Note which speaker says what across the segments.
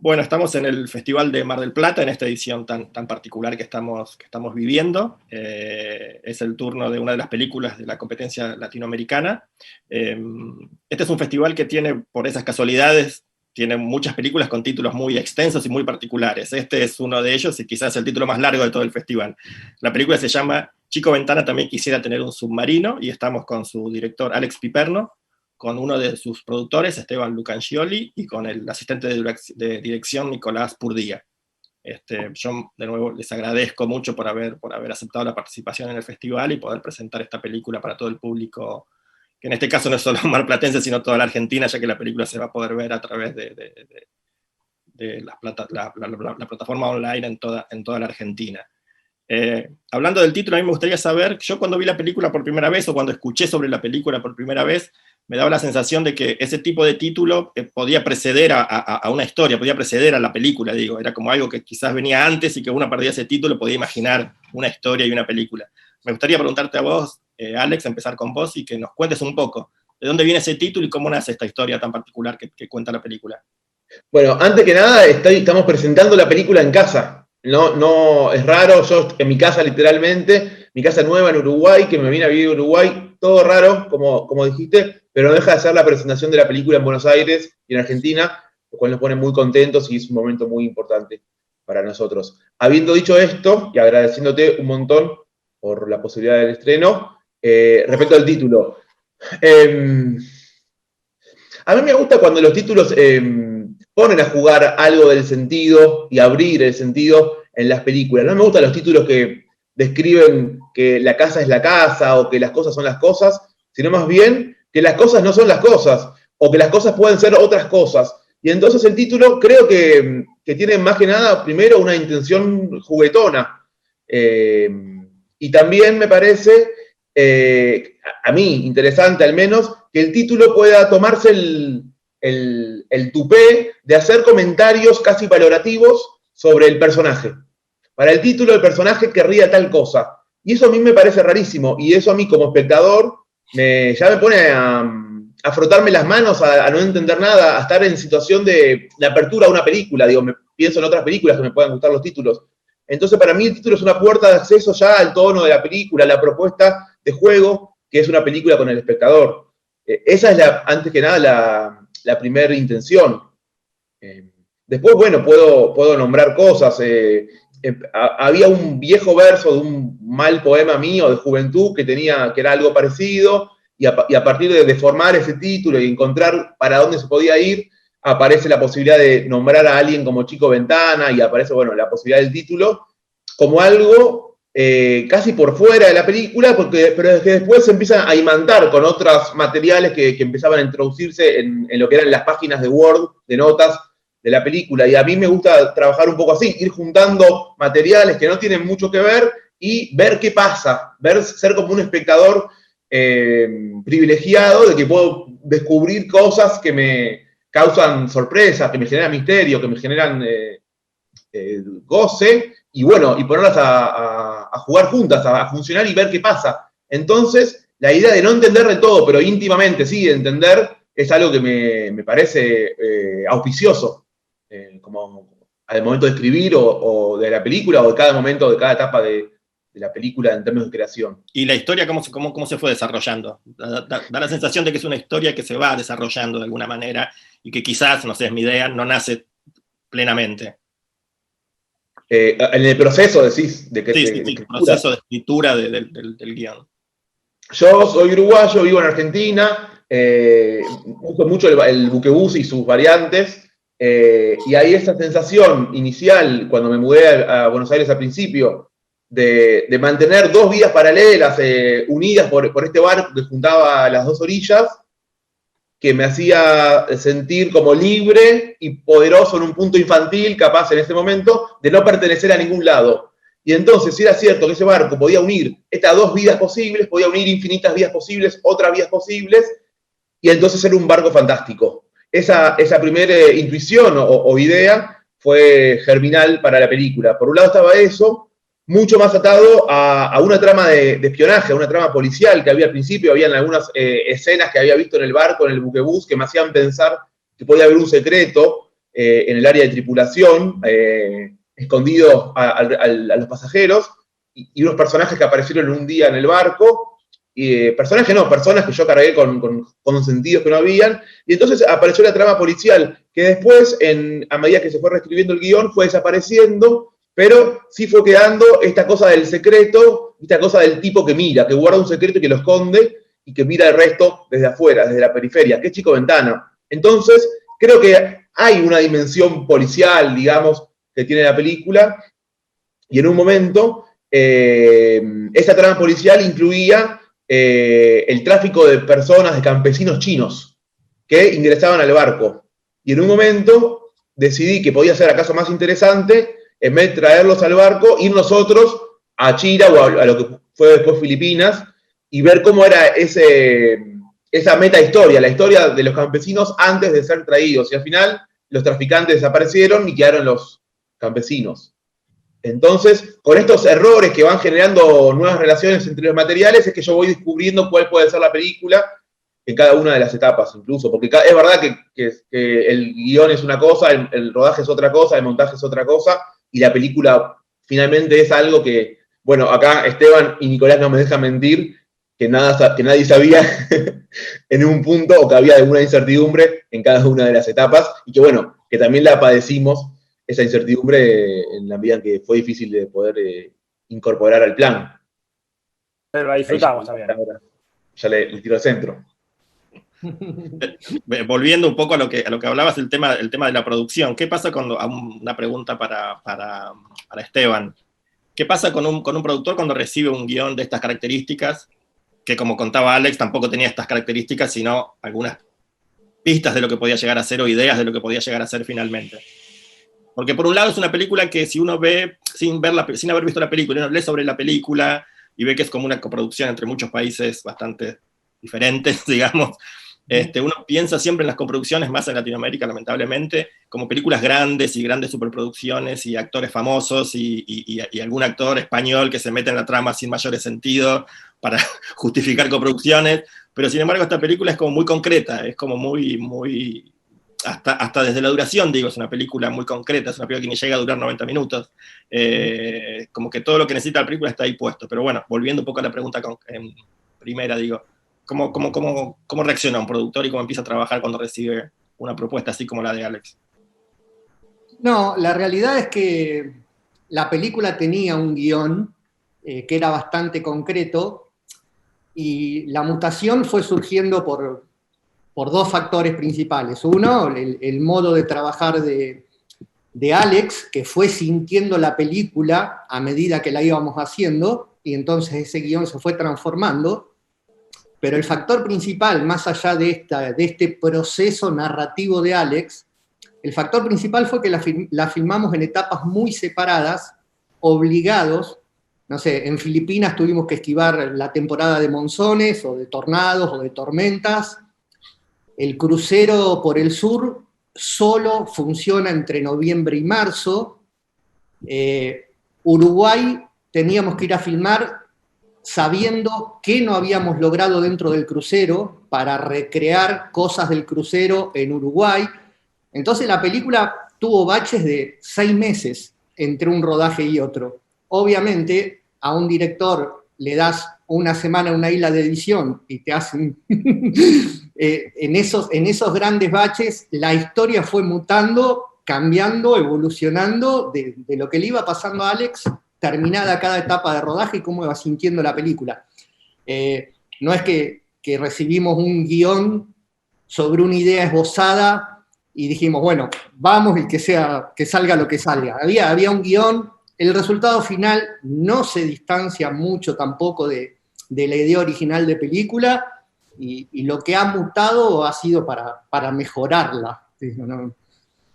Speaker 1: Bueno, estamos en el Festival de Mar del Plata, en esta edición tan particular que estamos viviendo. Es el turno de una de las películas de la competencia latinoamericana. Este es un festival que tiene, por esas casualidades, tiene muchas películas con títulos muy extensos y muy particulares. Este es uno de ellos y quizás el título más largo de todo el festival. La película se llama Chico Ventana también quisiera tener un submarino, y estamos con su director Alex Piperno, con uno de sus productores, Esteban Lucancioli, y con el asistente de dirección, Nicolás Purdía. Yo, de nuevo, les agradezco mucho por haber aceptado la participación en el festival y poder presentar esta película para todo el público, que en este caso no es solo marplatense, sino toda la Argentina, ya que la película se va a poder ver a través de la plataforma online en toda la Argentina. Hablando del título, a mí me gustaría saber, yo cuando vi la película por primera vez, o cuando escuché sobre la película por primera vez, me daba la sensación de que ese tipo de título podía preceder a una historia, podía preceder a la película, digo, era como algo que quizás venía antes y que uno perdía ese título, podía imaginar una historia y una película. Me gustaría preguntarte a vos, Alex, empezar con vos y que nos cuentes un poco de dónde viene ese título y cómo nace esta historia tan particular que cuenta la película.
Speaker 2: Bueno, antes que nada, estamos presentando la película en casa. No, es raro, yo en mi casa literalmente, mi casa nueva en Uruguay, que me vine a vivir a Uruguay, todo raro, como dijiste, pero no deja de ser la presentación de la película en Buenos Aires y en Argentina, lo cual nos pone muy contentos y es un momento muy importante para nosotros. Habiendo dicho esto, y agradeciéndote un montón por la posibilidad del estreno, respecto al título, a mí me gusta cuando los títulos ponen a jugar algo del sentido y abrir el sentido en las películas. No me gustan los títulos que describen que la casa es la casa o que las cosas son las cosas, sino más bien que las cosas no son las cosas o que las cosas pueden ser otras cosas. Y entonces el título creo que tiene más que nada, primero, una intención juguetona. Y también me parece, a mí, interesante al menos, que el título pueda tomarse el tupé de hacer comentarios casi valorativos sobre el personaje. Para el título, el personaje querría tal cosa. Y eso a mí me parece rarísimo. Y eso a mí, como espectador, ya me pone a frotarme las manos, a no entender nada, a estar en situación de apertura a una película. Digo, pienso en otras películas que me puedan gustar los títulos. Entonces, para mí, el título es una puerta de acceso ya al tono de la película, a la propuesta de juego, que es una película con el espectador. Esa es, antes que nada, la primera intención. Después, bueno, puedo nombrar cosas. Había un viejo verso de un mal poema mío de juventud que era algo parecido, y a partir de formar ese título y encontrar para dónde se podía ir, aparece la posibilidad de nombrar a alguien como Chico Ventana, y aparece, bueno, la posibilidad del título como algo casi por fuera de la película, pero es que después se empiezan a imantar con otros materiales que empezaban a introducirse en lo que eran las páginas de Word, de notas de la película. Y a mí me gusta trabajar un poco así, ir juntando materiales que no tienen mucho que ver y ver qué pasa, ser como un espectador privilegiado, de que puedo descubrir cosas que me causan sorpresas, que me generan misterio, que me generan goce, y bueno, y ponerlas a jugar juntas, a funcionar y ver qué pasa. Entonces, la idea de no entender de todo, pero íntimamente sí, de entender, es algo que me parece auspicioso, como al momento de escribir o de la película, o de cada momento, de cada etapa de la película en términos de creación.
Speaker 1: ¿Y la historia cómo se fue desarrollando? Da la sensación de que es una historia que se va desarrollando de alguna manera y que quizás, no sé, es mi idea, no nace plenamente.
Speaker 2: En el proceso, decís,
Speaker 1: de el proceso de escritura del guión.
Speaker 2: Yo soy uruguayo, vivo en Argentina, uso mucho el buquebús y sus variantes, y hay esa sensación inicial, cuando me mudé a Buenos Aires al principio, de mantener dos vidas paralelas unidas por este barco que juntaba las dos orillas, que me hacía sentir como libre y poderoso en un punto infantil, capaz en ese momento, de no pertenecer a ningún lado. Y entonces, si era cierto que ese barco podía unir estas dos vidas posibles, podía unir infinitas vidas posibles, otras vidas posibles, y entonces era un barco fantástico. Esa primera intuición o idea fue germinal para la película. Por un lado estaba eso, mucho más atado a una trama de espionaje, a una trama policial que había al principio. Habían algunas escenas que había visto en el barco, en el buquebús, que me hacían pensar que podía haber un secreto en el área de tripulación, escondidos a los pasajeros, y unos personajes que aparecieron un día en el barco, personas que yo cargué con sentidos que no habían, y entonces apareció la trama policial, que después, a medida que se fue reescribiendo el guión, fue desapareciendo, pero sí fue quedando esta cosa del secreto, esta cosa del tipo que mira, que guarda un secreto y que lo esconde, y que mira el resto desde afuera, desde la periferia, que es Chico Ventana. Entonces, creo que hay una dimensión policial, digamos, que tiene la película, y en un momento, esa trama policial incluía el tráfico de personas, de campesinos chinos, que ingresaban al barco. Y en un momento decidí que podía ser acaso más interesante, en vez de traerlos al barco, ir nosotros a Chira o a lo que fue después Filipinas, y ver cómo era esa meta historia, la historia de los campesinos antes de ser traídos. Y al final los traficantes desaparecieron y quedaron los campesinos. Entonces, con estos errores que van generando nuevas relaciones entre los materiales, es que yo voy descubriendo cuál puede ser la película en cada una de las etapas, incluso. Porque es verdad que el guión es una cosa, el rodaje es otra cosa, el montaje es otra cosa, y la película finalmente es algo que, bueno, acá Esteban y Nicolás no me dejan mentir, que nadie sabía en un punto, o que había alguna incertidumbre en cada una de las etapas, y que bueno, que también la padecimos, esa incertidumbre, en la medida en que fue difícil de poder incorporar al plan.
Speaker 3: Pero la disfrutamos también.
Speaker 2: Ya le tiro al centro.
Speaker 1: Volviendo un poco a lo que hablabas, el tema de la producción. ¿Qué pasa cuando, una pregunta para Esteban, qué pasa con un productor cuando recibe un guión de estas características, que como contaba Alex, tampoco tenía estas características, sino algunas pistas de lo que podía llegar a ser o ideas de lo que podía llegar a ser finalmente? Porque por un lado es una película que si uno ve, sin haber visto la película, uno lee sobre la película y ve que es como una coproducción entre muchos países bastante diferentes, digamos, uno piensa siempre en las coproducciones, más en Latinoamérica, lamentablemente, como películas grandes y grandes superproducciones y actores famosos y algún actor español que se mete en la trama sin mayores sentido para justificar coproducciones, pero sin embargo esta película es como muy concreta, es como muy hasta desde la duración, digo, es una película muy concreta, es una película que ni llega a durar 90 minutos, como que todo lo que necesita la película está ahí puesto. Pero bueno, volviendo un poco a la pregunta primera, digo, ¿cómo reacciona un productor y cómo empieza a trabajar cuando recibe una propuesta así como la de Alex?
Speaker 4: No, la realidad es que la película tenía un guión que era bastante concreto, y la mutación fue surgiendo por dos factores principales. Uno, el modo de trabajar de Alex, que fue sintiendo la película a medida que la íbamos haciendo, y entonces ese guión se fue transformando. Pero el factor principal, más allá de este proceso narrativo de Alex, el factor principal fue que la filmamos en etapas muy separadas, obligados. No sé, en Filipinas tuvimos que esquivar la temporada de monzones, o de tornados, o de tormentas. El crucero por el sur solo funciona entre noviembre y marzo. Uruguay teníamos que ir a filmar sabiendo qué no habíamos logrado dentro del crucero para recrear cosas del crucero en Uruguay. Entonces la película tuvo baches de 6 meses entre un rodaje y otro. Obviamente a un director le das una semana en una isla de edición y te hacen... en esos grandes baches la historia fue mutando, cambiando, evolucionando de lo que le iba pasando a Alex terminada cada etapa de rodaje y cómo iba sintiendo la película. No es que recibimos un guión sobre una idea esbozada y dijimos, bueno, vamos y que salga lo que salga. Había un guión, el resultado final no se distancia mucho tampoco de la idea original de película, y lo que ha mutado ha sido para mejorarla.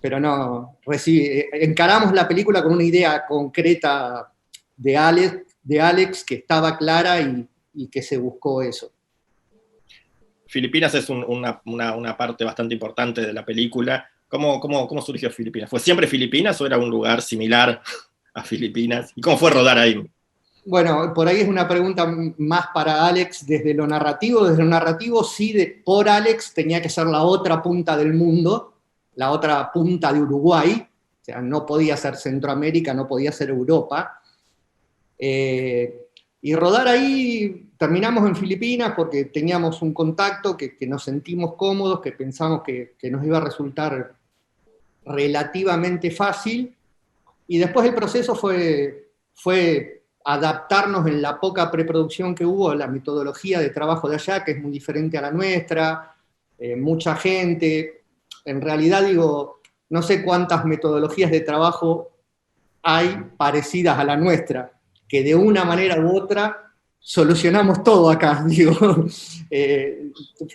Speaker 4: Pero no, encaramos la película con una idea concreta de Alex que estaba clara y que se buscó eso.
Speaker 1: Filipinas es una parte bastante importante de la película. ¿Cómo surgió Filipinas? ¿Fue siempre Filipinas o era un lugar similar a Filipinas? ¿Y cómo fue rodar ahí?
Speaker 4: Bueno, por ahí es una pregunta más para Alex desde lo narrativo. Desde lo narrativo, sí, por Alex tenía que ser la otra punta del mundo, la otra punta de Uruguay, o sea, no podía ser Centroamérica, no podía ser Europa. Y rodar ahí, terminamos en Filipinas porque teníamos un contacto que nos sentimos cómodos, que pensamos que nos iba a resultar relativamente fácil, y después el proceso fue adaptarnos en la poca preproducción que hubo a la metodología de trabajo de allá, que es muy diferente a la nuestra, mucha gente. En realidad, digo, no sé cuántas metodologías de trabajo hay parecidas a la nuestra, que de una manera u otra solucionamos todo acá. Digo,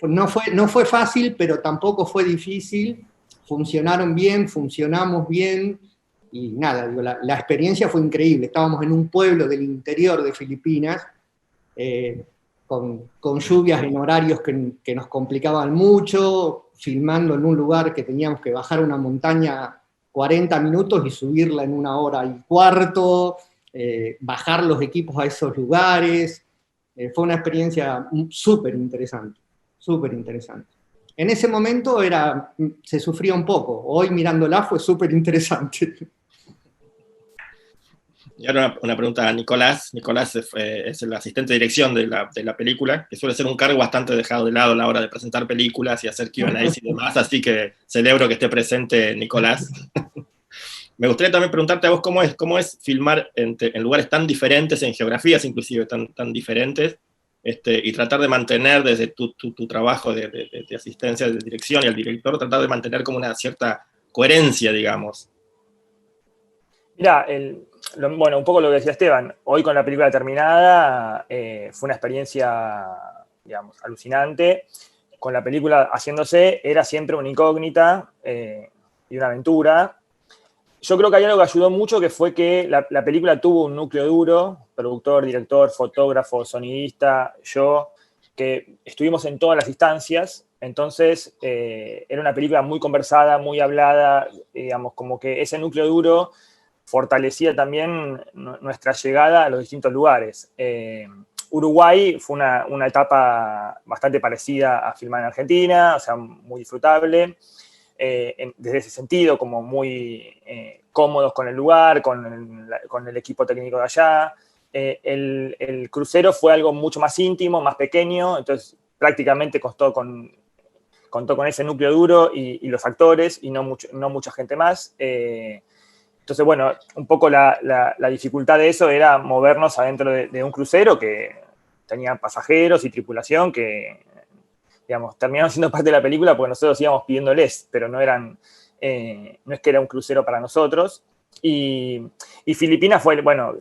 Speaker 4: no fue fácil, pero tampoco fue difícil. Funcionaron bien, funcionamos bien, y nada, digo, la experiencia fue increíble. Estábamos en un pueblo del interior de Filipinas, con lluvias en horarios que nos complicaban mucho, filmando en un lugar que teníamos que bajar una montaña 40 minutos y subirla en 1 hora y cuarto, bajar los equipos a esos lugares. Fue una experiencia súper interesante, súper interesante. En ese momento se sufría un poco, hoy mirándola fue súper interesante.
Speaker 1: Y ahora una pregunta a Nicolás. Nicolás es el asistente de dirección de la película, que suele ser un cargo bastante dejado de lado a la hora de presentar películas y hacer Q&As y demás, así que celebro que esté presente Nicolás. Me gustaría también preguntarte a vos cómo es filmar en lugares tan diferentes, en geografías inclusive tan diferentes, y tratar de mantener desde tu trabajo de asistencia, de dirección y al director, tratar de mantener como una cierta coherencia, digamos.
Speaker 3: Mirá, bueno, un poco lo que decía Esteban, hoy con la película terminada fue una experiencia, digamos, alucinante. Con la película haciéndose era siempre una incógnita y una aventura. Yo creo que hay algo que ayudó mucho, que fue que la película tuvo un núcleo duro, productor, director, fotógrafo, sonidista, yo, que estuvimos en todas las instancias. Entonces era una película muy conversada, muy hablada, digamos, como que ese núcleo duro fortalecía también nuestra llegada a los distintos lugares. Uruguay fue una etapa bastante parecida a filmar en Argentina, o sea, muy disfrutable, desde ese sentido, como muy cómodos con el lugar, con el equipo técnico de allá. El crucero fue algo mucho más íntimo, más pequeño, entonces prácticamente contó con ese núcleo duro y los actores, y no mucha gente más. Entonces, bueno, un poco la dificultad de eso era movernos adentro de un crucero que tenía pasajeros y tripulación que, digamos, terminaron siendo parte de la película porque nosotros íbamos pidiéndoles, pero no es que era un crucero para nosotros. Y Filipinas fue, bueno,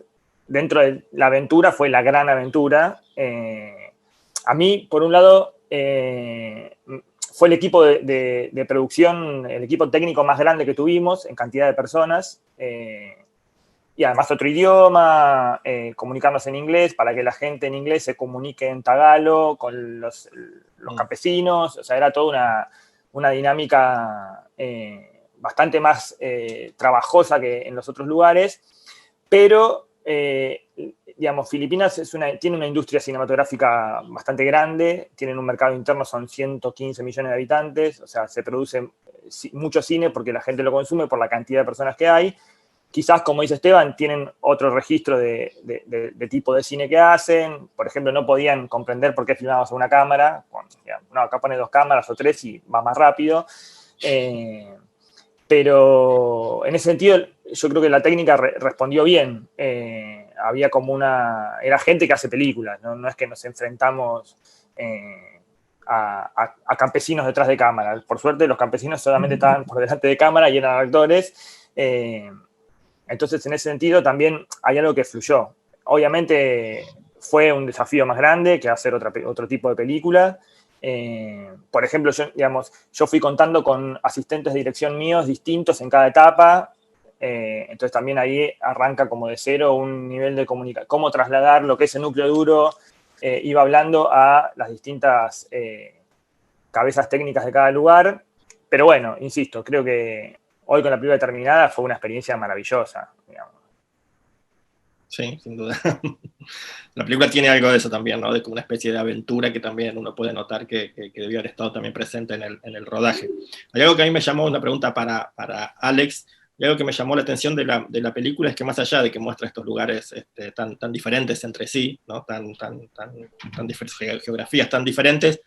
Speaker 3: dentro de la aventura fue la gran aventura. A mí, por un lado, fue el equipo de producción, el equipo técnico más grande que tuvimos en cantidad de personas, y además otro idioma, comunicarnos en inglés para que la gente en inglés se comunique en tagalo con los campesinos. O sea, era toda una dinámica bastante más trabajosa que en los otros lugares, pero digamos, Filipinas tiene una industria cinematográfica bastante grande, tienen un mercado interno, son 115 millones de habitantes, o sea, se produce mucho cine porque la gente lo consume por la cantidad de personas que hay. Quizás, como dice Esteban, tienen otro registro de tipo de cine que hacen. Por ejemplo, no podían comprender por qué filmábamos a una cámara. No, acá pone 2 cámaras o 3 y va más rápido. Pero en ese sentido, yo creo que la técnica respondió bien. Había como era gente que hace películas, no es que nos enfrentamos a campesinos detrás de cámara. Por suerte, los campesinos solamente estaban por delante de cámara y eran actores. Entonces, en ese sentido, también hay algo que fluyó. Obviamente, fue un desafío más grande que hacer otro tipo de película. Por ejemplo, yo fui contando con asistentes de dirección míos distintos en cada etapa. Entonces, también ahí arranca como de cero un nivel de comunicación. Cómo trasladar lo que es el núcleo duro, iba hablando a las distintas cabezas técnicas de cada lugar. Pero bueno, insisto, creo que hoy con la película terminada fue una experiencia maravillosa, digamos.
Speaker 1: Sí, sin duda. La película tiene algo de eso también, ¿no? De como una especie de aventura que también uno puede notar que debió haber estado también presente en el rodaje. Hay algo que a mí me llamó, una pregunta para Alex, y algo que me llamó la atención de la película es que más allá de que muestra estos lugares tan diferentes entre sí, ¿no? Geografías tan diferentes,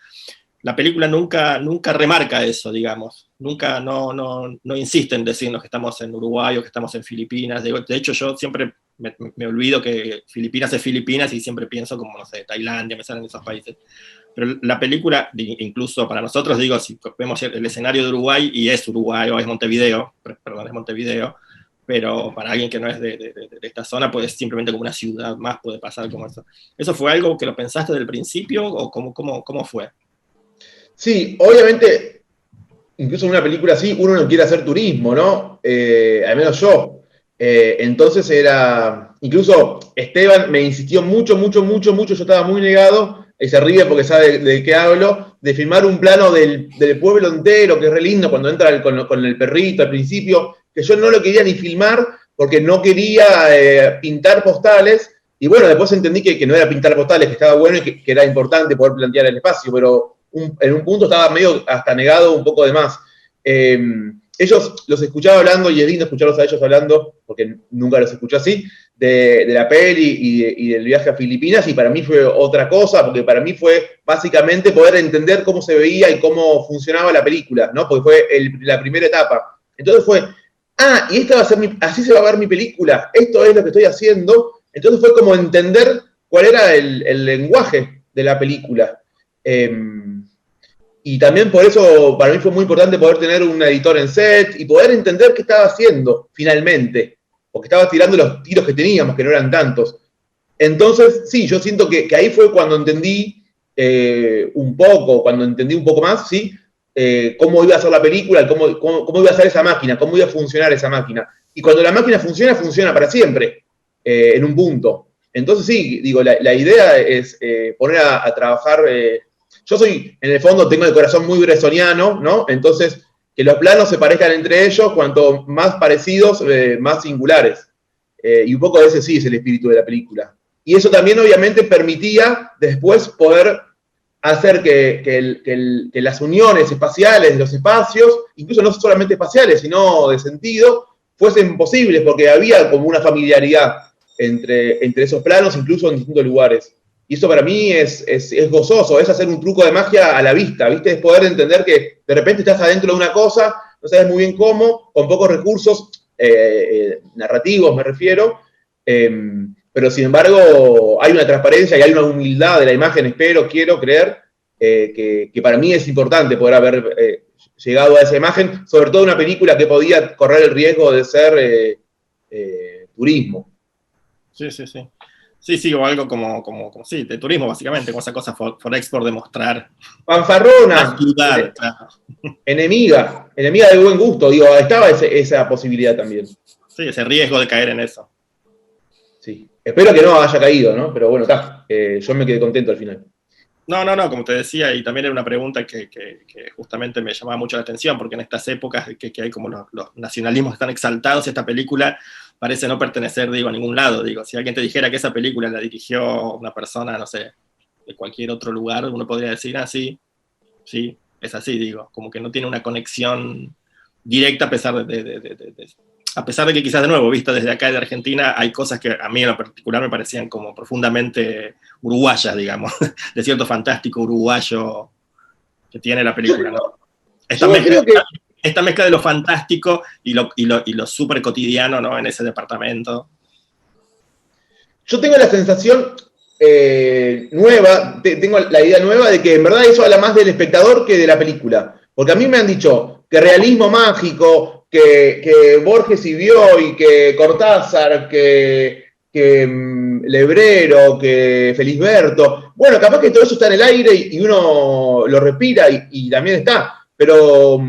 Speaker 1: la película nunca remarca eso, digamos. Nunca, no insiste en decirnos que estamos en Uruguay o que estamos en Filipinas. De hecho, yo siempre me olvido que Filipinas es Filipinas y siempre pienso como, no sé, Tailandia, me salen esos países. Pero la película, incluso para nosotros, digo, si vemos el escenario de Uruguay, y es Uruguay o es Montevideo, perdón, es Montevideo, pero para alguien que no es de esta zona, pues simplemente como una ciudad más puede pasar como eso. ¿Eso fue algo que lo pensaste desde el principio o cómo fue?
Speaker 2: Sí, obviamente, incluso en una película así, uno no quiere hacer turismo, ¿no? Al menos yo. Entonces era, incluso Esteban me insistió mucho, yo estaba muy negado, y se ríe porque sabe de qué hablo, de filmar un plano del pueblo entero, que es re lindo, cuando entra con el perrito al principio, que yo no lo quería ni filmar, porque no quería pintar postales, y bueno, después entendí que no era pintar postales, que estaba bueno y que era importante poder plantear el espacio, pero en un punto estaba medio hasta negado un poco de más. Ellos los escuchaba hablando, y es lindo escucharlos a ellos hablando, porque nunca los escuché así, de la peli y del viaje a Filipinas, y para mí fue otra cosa, porque para mí fue básicamente poder entender cómo se veía y cómo funcionaba la película, ¿no? Porque fue la primera etapa. Entonces fue, y esta va a ser así se va a ver mi película, esto es lo que estoy haciendo. Entonces fue como entender cuál era el lenguaje de la película. Y también por eso para mí fue muy importante poder tener un editor en set y poder entender qué estaba haciendo finalmente, porque estaba tirando los tiros que teníamos, que no eran tantos. Entonces, sí, yo siento que ahí fue cuando entendí cuando entendí un poco más, ¿sí? Cómo iba a ser la película, cómo iba a ser esa máquina, cómo iba a funcionar esa máquina. Y cuando la máquina funciona para siempre, en un punto. Entonces, sí, digo, la idea es poner a trabajar. Yo en el fondo tengo el corazón muy bressoniano, ¿no? Entonces, que los planos se parezcan entre ellos, cuanto más parecidos, más singulares. Y un poco ese sí es el espíritu de la película. Y eso también obviamente permitía después poder hacer que las uniones espaciales de los espacios, incluso no solamente espaciales, sino de sentido, fuesen posibles, porque había como una familiaridad entre esos planos, incluso en distintos lugares. Y eso para mí es gozoso, es hacer un truco de magia a la vista, ¿viste? Es poder entender que de repente estás adentro de una cosa, no sabes muy bien cómo, con pocos recursos narrativos me refiero, pero sin embargo hay una transparencia y hay una humildad de la imagen, quiero creer, que para mí es importante poder haber llegado a esa imagen, sobre todo una película que podía correr el riesgo de ser turismo.
Speaker 1: Sí. Sí, o algo como sí, de turismo, básicamente, con esa cosa for export de mostrar.
Speaker 2: Fanfarrona.
Speaker 1: Ayudar, claro.
Speaker 2: Enemiga de buen gusto, digo, estaba esa posibilidad también.
Speaker 1: Sí, ese riesgo de caer en eso.
Speaker 2: Sí, espero que no haya caído, ¿no? Pero bueno, yo me quedé contento al final.
Speaker 1: No, como te decía, y también era una pregunta que justamente me llamaba mucho la atención, porque en estas épocas que hay como los nacionalismos están exaltados, esta película parece no pertenecer, digo, a ningún lado. Digo, si alguien te dijera que esa película la dirigió una persona, no sé, de cualquier otro lugar, uno podría decir, sí, es así, digo, como que no tiene una conexión directa a pesar de que quizás de nuevo, visto desde acá de Argentina, hay cosas que a mí en lo particular me parecían como profundamente uruguayas, digamos, de cierto fantástico uruguayo que tiene la película, ¿no? Esta mezcla de lo fantástico y lo súper cotidiano, ¿no? En ese departamento.
Speaker 2: Yo tengo la sensación nueva, tengo la idea nueva de que en verdad eso habla más del espectador que de la película. Porque a mí me han dicho que realismo mágico, que Borges y Bioy, que Cortázar, que Lebrero, que Felisberto. Bueno, capaz que todo eso está en el aire y uno lo respira y también está. Pero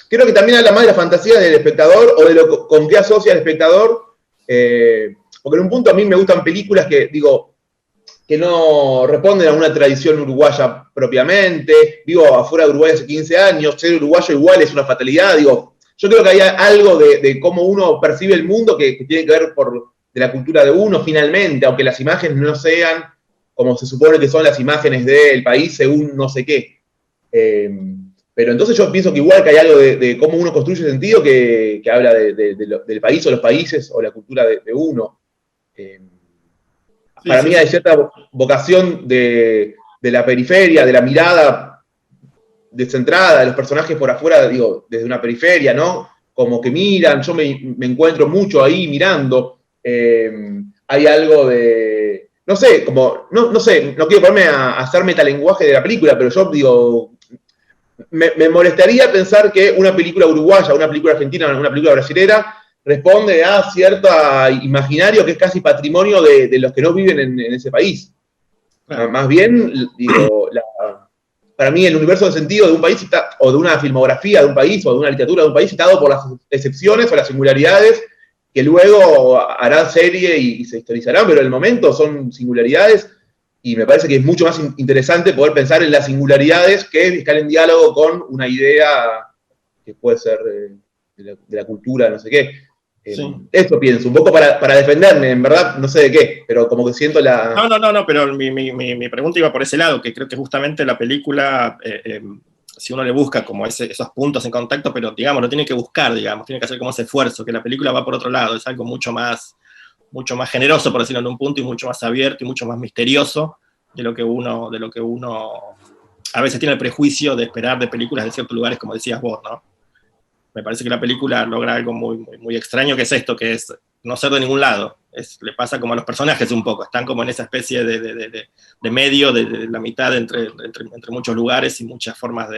Speaker 2: creo que también habla más de la fantasía del espectador o de con qué asocia el espectador. Porque en un punto a mí me gustan películas que no responden a una tradición uruguaya propiamente. Vivo afuera de Uruguay hace 15 años, ser uruguayo igual es una fatalidad. Yo creo que hay algo de cómo uno percibe el mundo que tiene que ver de la cultura de uno finalmente, aunque las imágenes no sean como se supone que son las imágenes del país según no sé qué. Pero entonces yo pienso que igual que hay algo de cómo uno construye sentido que habla del país o los países o la cultura de uno. Para mí hay cierta vocación de la periferia, de la mirada descentrada de los personajes por afuera, digo, desde una periferia, ¿no? Como que miran, yo me encuentro mucho ahí mirando. Hay algo de, no sé, como, no sé, no quiero ponerme a hacer metalenguaje de la película, pero yo digo, me molestaría pensar que una película uruguaya, una película argentina, una película brasilera responde a cierto imaginario que es casi patrimonio de los que no viven en ese país. Claro. Más bien, digo, para mí el universo de sentido de un país está, o de una filmografía de un país, o de una literatura de un país, está dado por las excepciones o las singularidades que luego harán serie y se historizarán, pero en el momento son singularidades y me parece que es mucho más interesante poder pensar en las singularidades que estar en diálogo con una idea que puede ser de la cultura, no sé qué. Sí. Eso pienso, un poco para defenderme, en verdad, no sé de qué, pero como que siento la...
Speaker 1: No, pero mi pregunta iba por ese lado, que creo que justamente la película, si uno le busca como esos puntos en contacto, pero digamos, lo tiene que buscar, digamos, tiene que hacer como ese esfuerzo, que la película va por otro lado, es algo mucho más generoso, por decirlo en un punto, y mucho más abierto y mucho más misterioso de lo que uno a veces tiene el prejuicio de esperar de películas de ciertos lugares, como decías vos, ¿no? Me parece que la película logra algo muy extraño, que es esto, que es no ser de ningún lado. Le pasa como a los personajes un poco, están como en esa especie de medio, de la mitad entre muchos lugares y muchas formas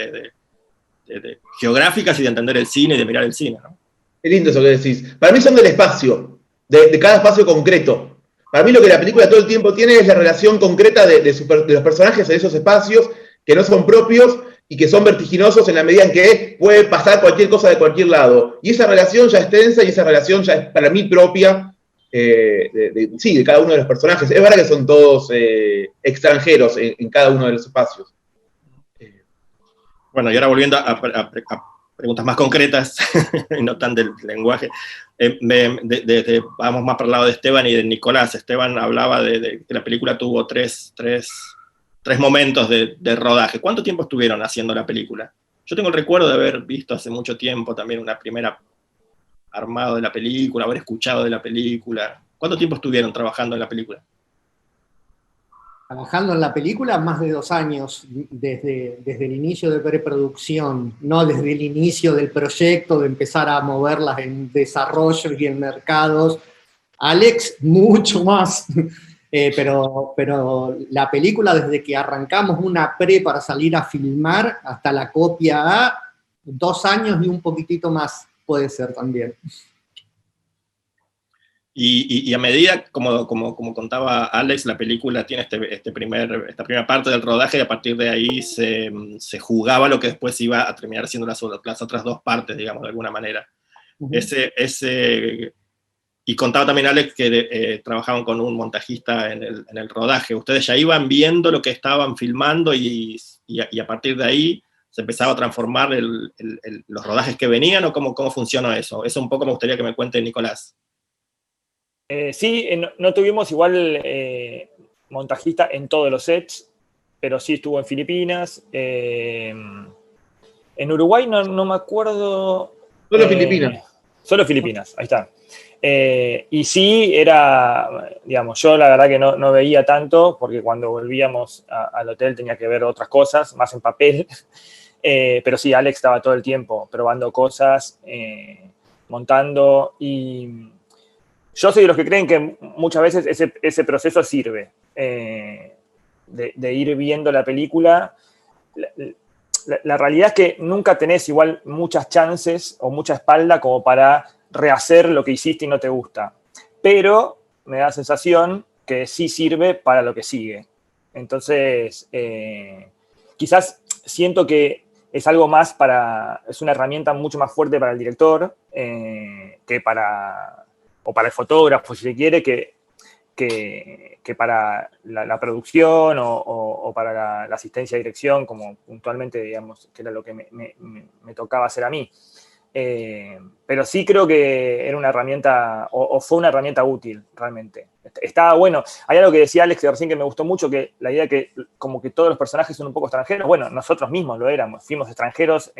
Speaker 1: geográficas y de entender el cine y de mirar el cine, ¿no?
Speaker 2: Qué lindo eso que decís. Para mí son del espacio, de cada espacio concreto. Para mí lo que la película todo el tiempo tiene es la relación concreta de los personajes en esos espacios que no son propios y que son vertiginosos en la medida en que puede pasar cualquier cosa de cualquier lado. Y esa relación ya es tensa y esa relación ya es para mí propia de cada uno de los personajes. Es verdad que son todos extranjeros en cada uno de los espacios.
Speaker 1: Bueno, y ahora volviendo a preguntas más concretas, y no tan del lenguaje, vamos más para el lado de Esteban y de Nicolás. Esteban hablaba de que la película tuvo tres momentos de rodaje. ¿Cuánto tiempo estuvieron haciendo la película? Yo tengo el recuerdo de haber visto hace mucho tiempo también una primera armado de la película, haber escuchado de la película. ¿Cuánto tiempo estuvieron trabajando en la película?
Speaker 4: Trabajando en la película más de 2 años, desde el inicio de preproducción, no desde el inicio del proyecto, de empezar a moverlas en desarrollo y en mercados. Alex, mucho más. Pero la película, desde que arrancamos una pre para salir a filmar hasta la copia A, 2 años y un poquitito más puede ser también.
Speaker 1: Y a medida, como contaba Alex, la película tiene esta primera parte del rodaje y a partir de ahí se jugaba lo que después iba a terminar siendo las otras 2 partes, digamos, de alguna manera. Uh-huh. Y contaba también Alex que trabajaban con un montajista en el rodaje. ¿Ustedes ya iban viendo lo que estaban filmando y a partir de ahí se empezaba a transformar los rodajes que venían o cómo funcionó eso? Eso un poco me gustaría que me cuente Nicolás.
Speaker 3: Sí, no tuvimos igual montajista en todos los sets, pero sí estuvo en Filipinas. En Uruguay no me acuerdo.
Speaker 2: Solo Filipinas.
Speaker 3: Solo Filipinas, ahí está. Y sí, era, digamos, yo la verdad que no veía tanto, porque cuando volvíamos al hotel tenía que ver otras cosas, más en papel. Pero sí, Alex estaba todo el tiempo probando cosas, montando y... Yo soy de los que creen que muchas veces ese proceso sirve de ir viendo la película. La realidad es que nunca tenés igual muchas chances o mucha espalda como para rehacer lo que hiciste y no te gusta. Pero me da la sensación que sí sirve para lo que sigue. Entonces, quizás siento que es algo más es una herramienta mucho más fuerte para el director que o para el fotógrafo, si se quiere, que para la producción o para la asistencia de dirección, como puntualmente, digamos, que era lo que me tocaba hacer a mí. Pero sí creo que era una herramienta, o fue una herramienta útil, realmente. Estaba bueno. Hay algo que decía Alex recién que me gustó mucho, que la idea que como que todos los personajes son un poco extranjeros. Bueno, nosotros mismos lo éramos, fuimos extranjeros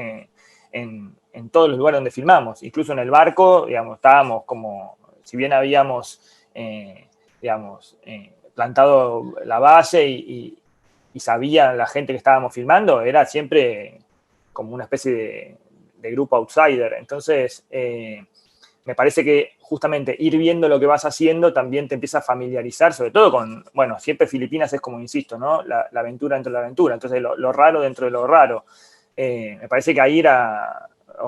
Speaker 3: en todos los lugares donde filmamos. Incluso en el barco, digamos, estábamos como, si bien habíamos, plantado la base y sabía la gente que estábamos filmando, era siempre como una especie de grupo outsider. Entonces, me parece que justamente ir viendo lo que vas haciendo también te empieza a familiarizar, sobre todo con, bueno, siempre Filipinas es como, insisto, ¿no? La aventura dentro de la aventura, entonces lo raro dentro de lo raro. Me parece que ahí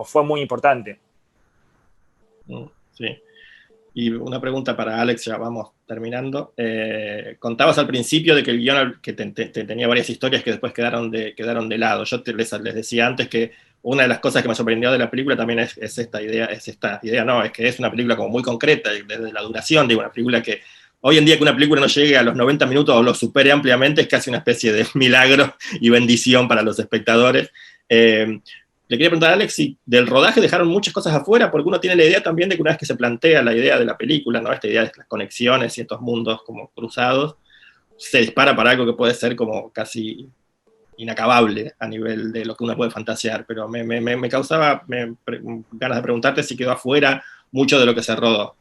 Speaker 3: fue muy importante.
Speaker 1: Sí. Y una pregunta para Alex, ya vamos terminando. Contabas al principio de que el guión que tenía varias historias que después quedaron de lado. Yo les decía antes que una de las cosas que me sorprendió de la película también es esta idea, es que es una película como muy concreta, desde la duración, digo, una película que hoy en día que una película no llegue a los 90 minutos o lo supere ampliamente es casi una especie de milagro y bendición para los espectadores. Le quería preguntar a Alex si del rodaje dejaron muchas cosas afuera, porque uno tiene la idea también de que una vez que se plantea la idea de la película, ¿no? Esta idea de las conexiones y estos mundos como cruzados, se dispara para algo que puede ser como casi inacabable a nivel de lo que uno puede fantasear, pero me causaba ganas de preguntarte si quedó afuera mucho de lo que se rodó.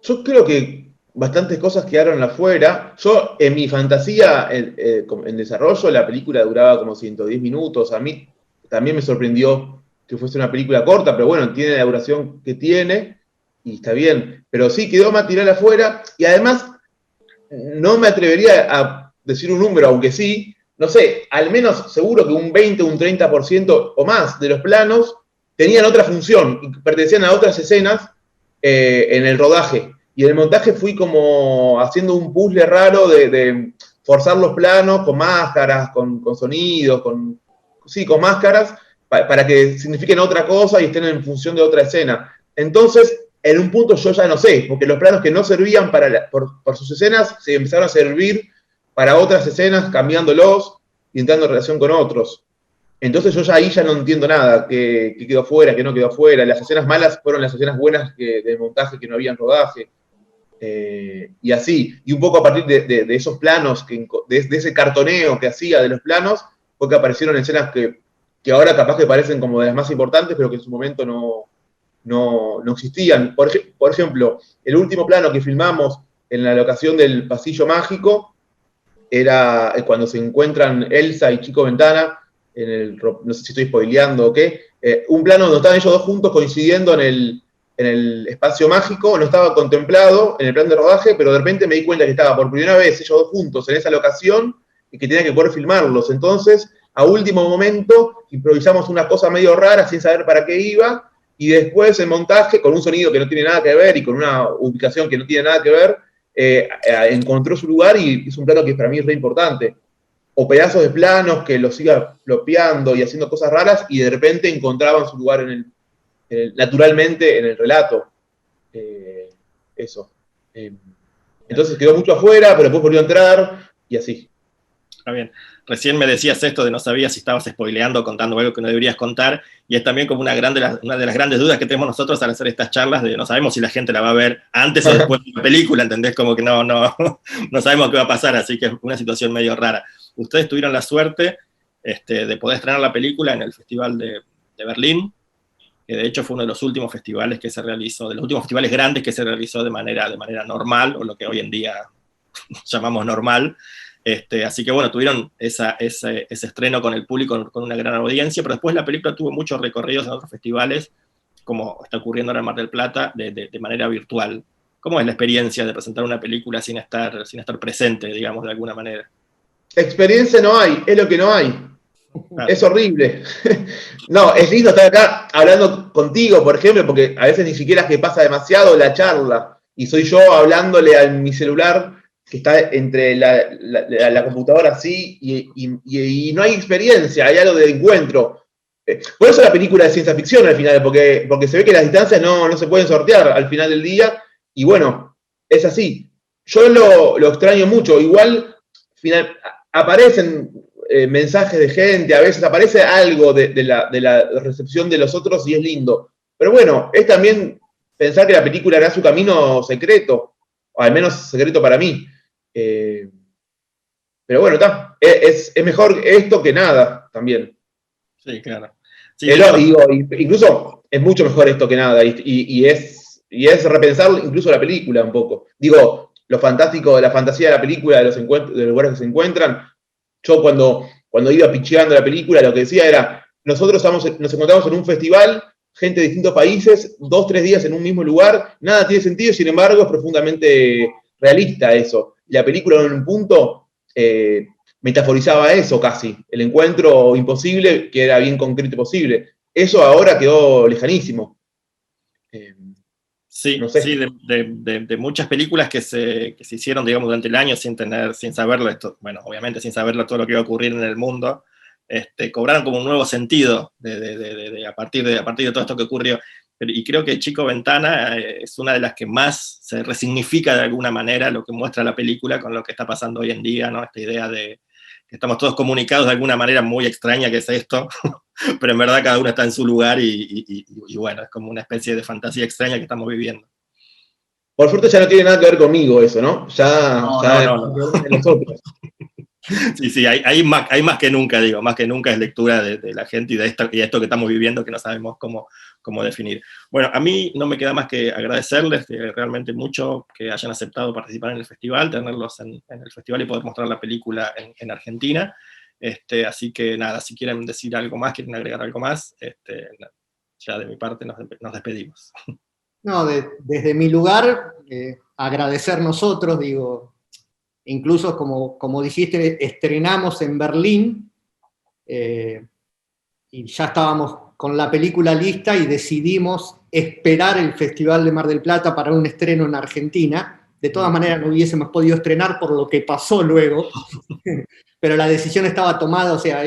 Speaker 2: Yo creo que bastantes cosas quedaron afuera. Yo, en mi fantasía, en desarrollo, la película duraba como 110 minutos. A mí también me sorprendió que fuese una película corta, pero bueno, tiene la duración que tiene y está bien. Pero sí, quedó material afuera y además no me atrevería a decir un número, aunque sí, no sé, al menos seguro que un 20, un 30% o más de los planos tenían otra función y pertenecían a otras escenas en el rodaje. Y en el montaje fui como haciendo un puzzle raro de forzar los planos con máscaras, con sonidos, con máscaras, para que signifiquen otra cosa y estén en función de otra escena. Entonces, en un punto yo ya no sé, porque los planos que no servían por sus escenas se empezaron a servir para otras escenas, cambiándolos y entrando en relación con otros. Entonces yo ahí ya no entiendo nada, que quedó fuera, que no quedó fuera. Las escenas malas fueron las escenas buenas de montaje que no había en rodaje. Y así, y un poco a partir de esos planos, de ese cartoneo que hacía de los planos, fue que aparecieron escenas que ahora capaz que parecen como de las más importantes, pero que en su momento no existían. Por ejemplo, el último plano que filmamos en la locación del Pasillo Mágico era cuando se encuentran Elsa y Chico Ventana, no sé si estoy spoileando o qué, un plano donde estaban ellos dos juntos coincidiendo en el espacio mágico, no estaba contemplado en el plan de rodaje, pero de repente me di cuenta que estaba por primera vez ellos dos juntos en esa locación y que tenía que poder filmarlos. Entonces, a último momento, improvisamos una cosa medio rara sin saber para qué iba, y después el montaje, con un sonido que no tiene nada que ver y con una ubicación que no tiene nada que ver, encontró su lugar y es un plano que para mí es re importante. O pedazos de planos que los iba flopeando y haciendo cosas raras y de repente encontraban su lugar naturalmente en el relato. Eso. Entonces quedó mucho afuera, pero después volvió a entrar y así.
Speaker 1: Está bien. Recién me decías esto de no sabías si estabas spoileando o contando algo que no deberías contar, y es también como una de las grandes dudas que tenemos nosotros al hacer estas charlas, de no sabemos si la gente la va a ver antes o después de la película, ¿entendés? Como que no sabemos qué va a pasar, así que es una situación medio rara. Ustedes tuvieron la suerte de poder estrenar la película en el Festival de Berlín, que de hecho fue uno de los últimos festivales que se realizó, de los últimos festivales grandes que se realizó de manera normal, o lo que hoy en día llamamos normal. Así que bueno, tuvieron ese estreno con el público, con una gran audiencia, pero después la película tuvo muchos recorridos en otros festivales, como está ocurriendo ahora en Mar del Plata, de manera virtual. ¿Cómo es la experiencia de presentar una película sin estar presente, digamos, de alguna manera?
Speaker 2: Experiencia no hay, es lo que no hay. Claro. Es horrible. No, es lindo estar acá hablando contigo, por ejemplo, porque a veces ni siquiera es que pasa demasiado la charla, y soy yo hablándole a mi celular que está entre la computadora así, y no hay experiencia, hay algo de encuentro. Por eso la película es ciencia ficción al final, porque se ve que las distancias no se pueden sortear al final del día, y bueno, es así. Yo lo extraño mucho, igual aparecen mensajes de gente, a veces aparece algo de la recepción de los otros y es lindo. Pero bueno, es también pensar que la película hará su camino secreto, o al menos secreto para mí. Pero bueno, está. Es mejor esto que nada también.
Speaker 1: Sí, claro. Sí, de hecho,
Speaker 2: Incluso es mucho mejor esto que nada, y es repensar incluso la película un poco. Digo, lo fantástico de la fantasía de la película, de los lugares que se encuentran. Yo cuando iba picheando la película, lo que decía era, nosotros nos encontramos en un festival, gente de distintos países, 2, 3 días en un mismo lugar, nada tiene sentido, sin embargo es profundamente realista eso. Y la película en un punto metaforizaba eso casi, el encuentro imposible que era bien concreto y posible. Eso ahora quedó lejanísimo.
Speaker 1: Sí,
Speaker 2: no sé.
Speaker 1: sí, de muchas películas que se hicieron, digamos, durante el año sin saberlo, bueno, obviamente sin saberlo todo lo que iba a ocurrir en el mundo, cobraron como un nuevo sentido a partir de todo esto que ocurrió. Y creo que Chico Ventana es una de las que más se resignifica de alguna manera lo que muestra la película con lo que está pasando hoy en día, ¿no? Esta idea de que estamos todos comunicados de alguna manera muy extraña que es esto, pero en verdad cada uno está en su lugar y bueno, es como una especie de fantasía extraña que estamos viviendo.
Speaker 2: Por suerte ya no tiene nada que ver conmigo eso, ¿no?
Speaker 1: No.
Speaker 2: De nosotros.
Speaker 1: Sí, hay más que nunca, digo, más que nunca es lectura de la gente y de esto que estamos viviendo que no sabemos cómo definir. Bueno, a mí no me queda más que agradecerles realmente mucho que hayan aceptado participar en el festival, tenerlos en el festival y poder mostrar la película en Argentina. Así que nada, si quieren decir algo más, quieren agregar algo más, ya de mi parte nos despedimos.
Speaker 4: No, desde mi lugar, agradecer nosotros, digo, incluso como dijiste, estrenamos en Berlín y ya estábamos con la película lista y decidimos esperar el Festival de Mar del Plata para un estreno en Argentina. De todas maneras no hubiésemos podido estrenar por lo que pasó luego, pero la decisión estaba tomada, o sea,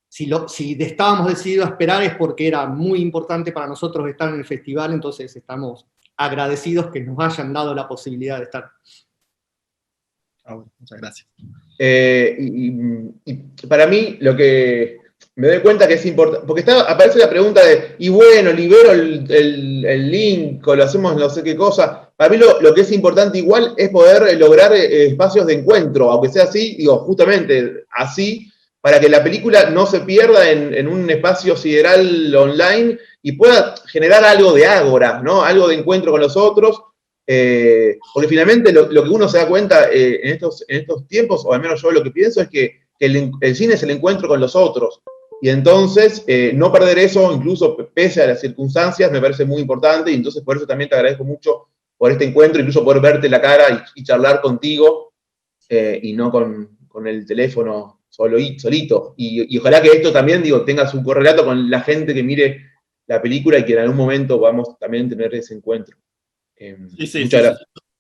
Speaker 4: si estábamos decididos a esperar es porque era muy importante para nosotros estar en el festival, entonces estamos agradecidos que nos hayan dado la posibilidad de estar.
Speaker 1: Bueno, muchas gracias.
Speaker 2: Y para mí lo que me doy cuenta que es importante, porque aparece la pregunta de, y bueno, libero el link o lo hacemos no sé qué cosa. Para mí lo que es importante igual es poder lograr espacios de encuentro, aunque sea así, digo, justamente así, para que la película no se pierda en un espacio sideral online y pueda generar algo de ágora, ¿no? Algo de encuentro con los otros. Porque finalmente lo que uno se da cuenta en estos tiempos, o al menos yo lo que pienso, es que el cine es el encuentro con los otros. Y entonces, no perder eso, incluso pese a las circunstancias, me parece muy importante. Y entonces, por eso también te agradezco mucho por este encuentro, incluso poder verte la cara y charlar contigo, y no con el teléfono solito. Y ojalá que esto también, digo, tenga su correlato con la gente que mire la película y que en algún momento podamos también tener ese encuentro.
Speaker 1: Sí.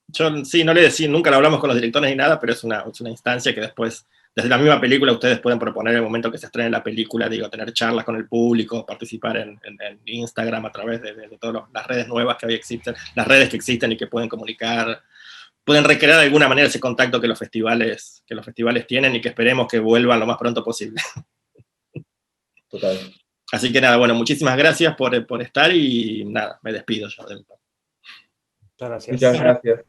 Speaker 1: Yo no le decía, nunca lo hablamos con los directores ni nada, pero es una instancia que después, desde la misma película, ustedes pueden proponer en el momento que se estrene la película, digo, tener charlas con el público, participar en Instagram a través de todas las redes nuevas que hoy existen, las redes que existen y que pueden comunicar, pueden recrear de alguna manera ese contacto que los festivales tienen y que esperemos que vuelvan lo más pronto posible.
Speaker 2: Total.
Speaker 1: Así que nada, bueno, muchísimas gracias por estar y nada, me despido yo.
Speaker 3: Muchas gracias.
Speaker 2: Muchas gracias.